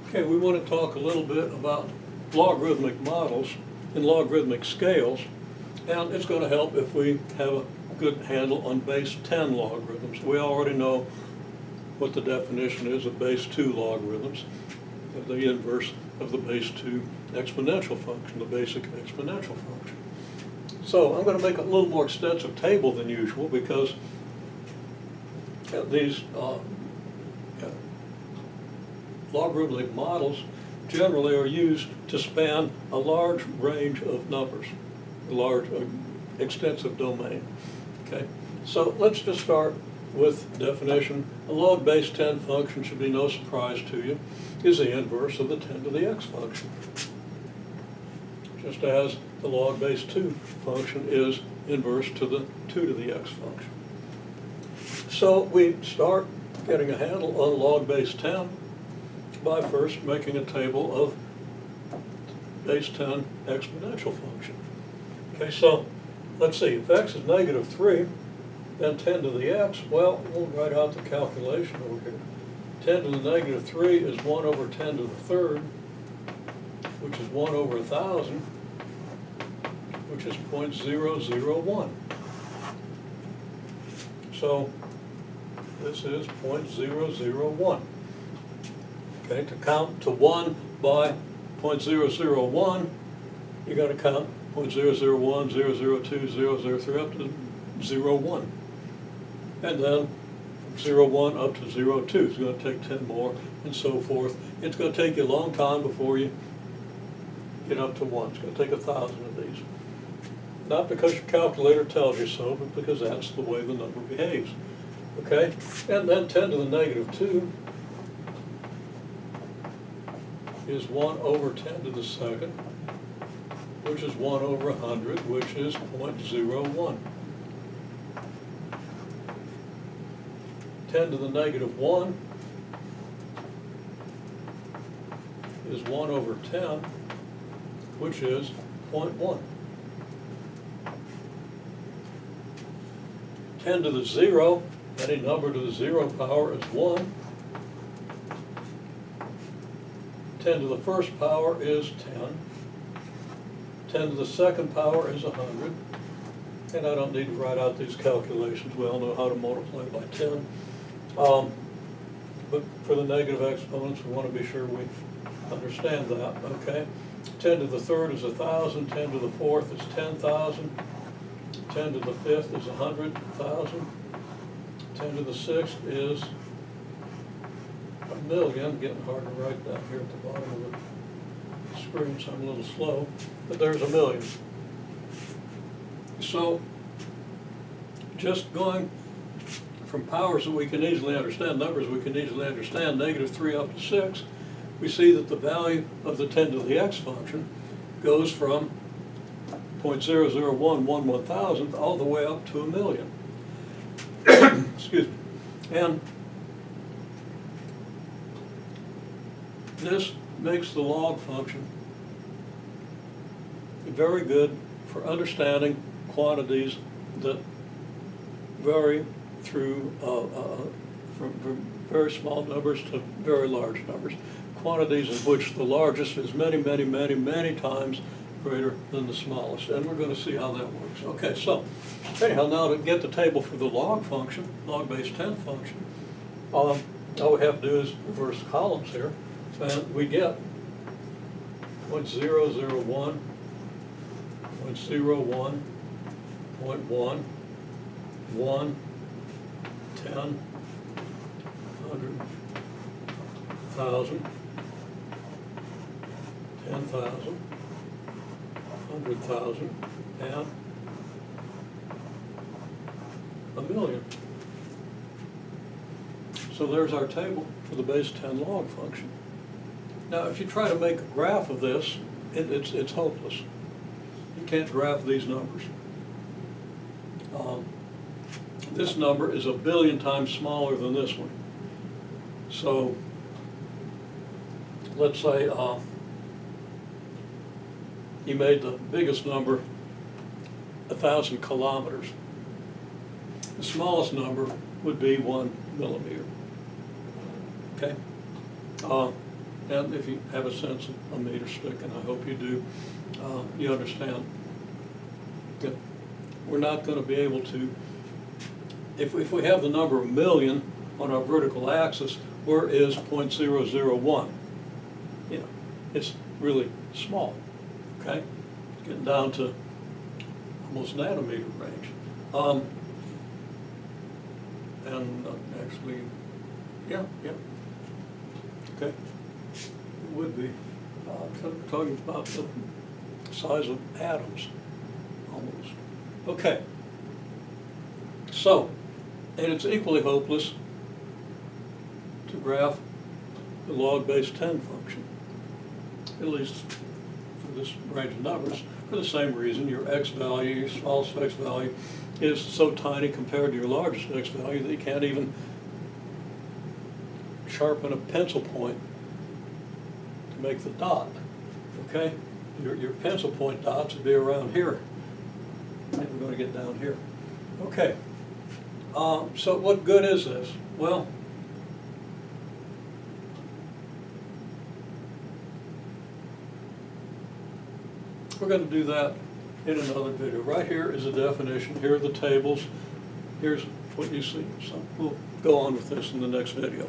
Okay, we want to talk a little bit about logarithmic models and logarithmic scales, and it's going to help if we have a good handle on base 10 logarithms. We already know what the definition is of base 2 logarithms, the inverse of the base 2 exponential function, the basic exponential function. So I'm going to make a little more extensive table than usual because these logarithmic models generally are used to span a large range of numbers, a large, extensive domain. Okay, so let's just start with definition. A log base 10 function, should be no surprise to you, is the inverse of the 10 to the x function, just as the log base 2 function is inverse to the 2 to the x function. So we start getting a handle on log base 10 by first making a table of base 10 exponential function. Okay, so let's see, if x is negative 3, then 10 to the x, well, we'll write out the calculation over here. 10 to the negative 3 is 1 over 10 to the third, which is 1 over 1,000, which is 0.001. So this is 0.001. Okay, to count to 1 by 0.001, you got to count 0.001, 002, 003 up to 0.1. And then from 0.1 up to 0.2. It's going to take 10 more and so forth. It's going to take you a long time before you get up to 1. It's going to take 1,000 of these. Not because your calculator tells you so, but because that's the way the number behaves. Okay? And then 10 to the negative 2 is 1 over 10 to the second, which is 1 over 100, which is 0.01. 10 to the negative 1 is 1 over 10, which is 0.1. 10 to the 0, any number to the 0 power is 1. 10 to the first power is 10. 10 to the second power is 100. And I don't need to write out these calculations. We all know how to multiply by 10. But for the negative exponents, we want to be sure we understand that, okay? 10 to the third is 1,000. 10 to the fourth is 10,000. 10 to the fifth is 100,000. 10 to the sixth is 1,000,000, getting hard to write down here at the bottom of the screen, so I'm a little slow, but there's 1,000,000. So just going from powers that we can easily understand, numbers we can easily understand, negative 3 up to 6, we see that the value of the 10 to the x function goes from 0.001 1/1000th all the way up to 1,000,000. Excuse me. And this makes the log function very good for understanding quantities that vary through from very small numbers to very large numbers. Quantities in which the largest is many, many, many, many times greater than the smallest. And we're going to see how that works. Okay, so anyhow, now to get the table for the log function, log base 10 function, all we have to do is reverse columns here. And we get 0.001, 0.01, 0.1, 1, 10, 100, 1,000, 10,000, 100,000, and 1,000,000. So there's our table for the base 10 log function. Now, if you try to make a graph of this, it's hopeless. You can't graph these numbers. This number is 1,000,000,000 times smaller than this one. So let's say you made the biggest number 1,000 kilometers. The smallest number would be 1 millimeter. Okay? And if you have a sense of a meter stick, and I hope you do, you understand that we're not going to be able to, if we have the number of million on our vertical axis, where is 0.001? You know, it's really small, okay? It's getting down to almost nanometer range. Actually, yeah, okay. It would be talking about the size of atoms, almost. Okay. So, and it's equally hopeless to graph the log base 10 function, at least for this range of numbers, for the same reason. Your x value, your smallest x value, is so tiny compared to your largest x value that you can't even sharpen a pencil point to make the dot, okay? Your pencil point dots would be around here. And we're going to get down here. Okay, so what good is this? Well, we're going to do that in another video. Right here is a definition. Here are the tables. Here's what you see. So we'll go on with this in the next video.